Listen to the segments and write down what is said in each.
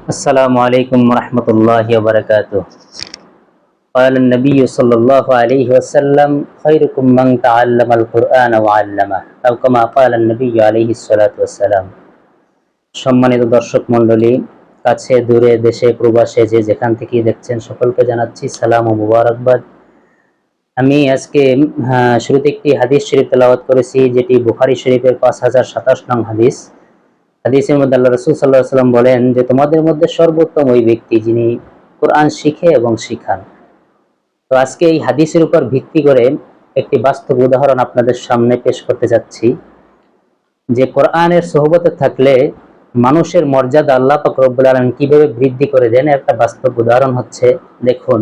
السلام عليكم ورحمة الله وبركاته. قال النبي صلى الله عليه وسلم خيركم من تعلم القرآن وعلمه أو كما قال النبي عليه الصلاة والسلام. সম্মানিত দর্শক মণ্ডলী, কাছে দূরে দেশে প্রবাসে যে যেখান থেকে দেখছেন সকলকে জানাচ্ছি সালাম ও মুবারকবাদ। আমি আজকে শুরুতে একটি হাদিস শরীফ তেলাওয়াত করেছি, যেটি বুখারী শরীফের 5027 নং হাদিস। হাদিসের মধ্যে আল্লাহ রাসূল সাল্লাল্লাহু আলাইহি ওয়াসাল্লাম বলেন যে তোমাদের মধ্যে সর্বোত্তম ওই ব্যক্তি যিনি কোরআন শিখে এবং শিখান। তো আজকে এই হাদিসের উপর ভিত্তি করে একটি বাস্তব উদাহরণ আপনাদের সামনে পেশ করতে যাচ্ছি, যে কোরআনের সোহবতে থাকলে মানুষের মর্যাদা আল্লাহ পাক রব্বুল আলামিন কিভাবে বৃদ্ধি করে দেন। একটা বাস্তব উদাহরণ হচ্ছে, দেখুন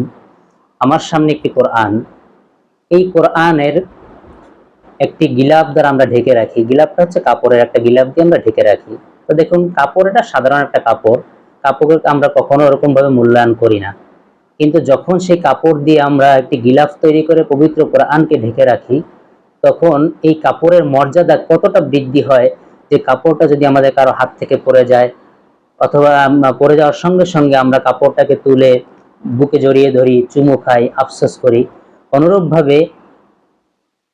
আমার সামনে একটি কোরআন, এই কোরআনের একটি গিলাফ দ্বারা আমরা ঢেকে রাখি। গিলাফটা হচ্ছে কাপড়ের একটা গিলাফ দিয়ে আমরা ঢেকে রাখি। তো দেখুন কাপড় এটা সাধারণ একটা কাপড়কে আমরা কখনো ওরকম ভাবে মূল্যায়ন করি না, কিন্তু যখন সেই কাপড় দিয়ে আমরা একটি গিলাফ তৈরি করে পবিত্র কোরআনকে ঢেকে রাখি, তখন এই কাপড়ের মর্যাদা কতটা বৃদ্ধি হয় যে কাপড়টা যদি আমাদের কারো হাত থেকে পড়ে যায়, অথবা পড়ে যাওয়ার সঙ্গে সঙ্গে আমরা কাপড়টাকে তুলে বুকে জড়িয়ে ধরি, চুমু খাই, আফসোস করি। অনুরূপভাবে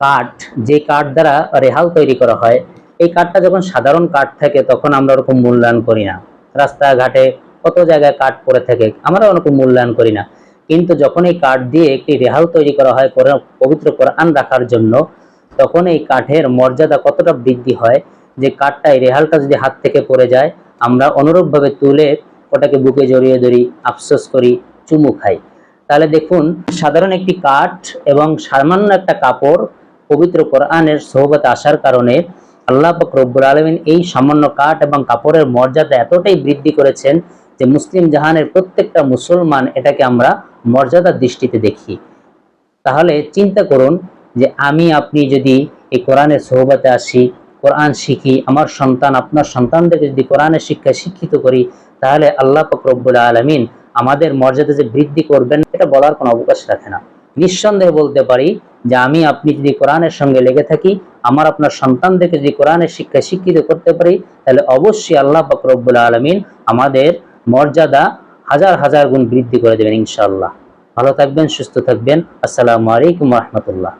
কাঠ, যে কাঠ দ্বারা রেহাল তৈরি করা হয়, এই কাঠটা যখন সাধারণ কাঠ থাকে তখন আমরা ওরকম মূল্যায়ন করি না। রাস্তাঘাটে কত জায়গায় কাঠ পড়ে থাকে, আমরা ওরকম মূল্যায়ন করি না। কিন্তু যখন এই কাঠ দিয়ে একটি রেহাল তৈরি করা হয় পবিত্র কোরআন রাখার জন্য, তখন এই কাঠের মর্যাদা কতটা বৃদ্ধি হয় যে কাঠটা, এই রেহালটা যদি হাত থেকে পড়ে যায়, আমরা অনুরূপভাবে তুলে ওটাকে বুকে জড়িয়ে ধরি, আফসোস করি, চুমু খাই। তাহলে দেখুন, সাধারণ একটি কাঠ এবং সামান্য একটা কাপড় পবিত্র কোরআনের সোহবতে আসার কারণে আল্লাহ পাক রব্বুল আলামিন এই সামান্য কাঠ এবং কাপড়ের মর্যাদা এতটাই বৃদ্ধি করেছেন যে মুসলিম জাহানের প্রত্যেকটা মুসলমান এটাকে আমরা মর্যাদার দৃষ্টিতে দেখি। তাহলে চিন্তা করুন যে আমি আপনি যদি এই কোরআনের সোহবতে আসি, কোরআন শিখি, আমার সন্তান আপনার সন্তানদেরকে যদি কোরআনের শিক্ষায় শিক্ষিত করি, তাহলে আল্লাহ পাক রব্বুল আলামিন আমাদের মর্যাদা যে বৃদ্ধি করবেন এটা বলার কোনো অবকাশ রাখে না। নিঃসন্দেহে বলতে পারি যে আমি আপনি যদি কোরআনের সঙ্গে লেগে থাকি, আমার আপনার সন্তানদেরকে যদি কোরআনের শিক্ষায় শিক্ষিত করতে পারি, তাহলে অবশ্যই আল্লাহ পাক রব্বুল আলামিন আমাদের মর্যাদা হাজার হাজার গুণ বৃদ্ধি করে দেবেন ইনশাআল্লাহ। ভালো থাকবেন, সুস্থ থাকবেন। আসসালামু আলাইকুম ওয়া রাহমাতুল্লাহ।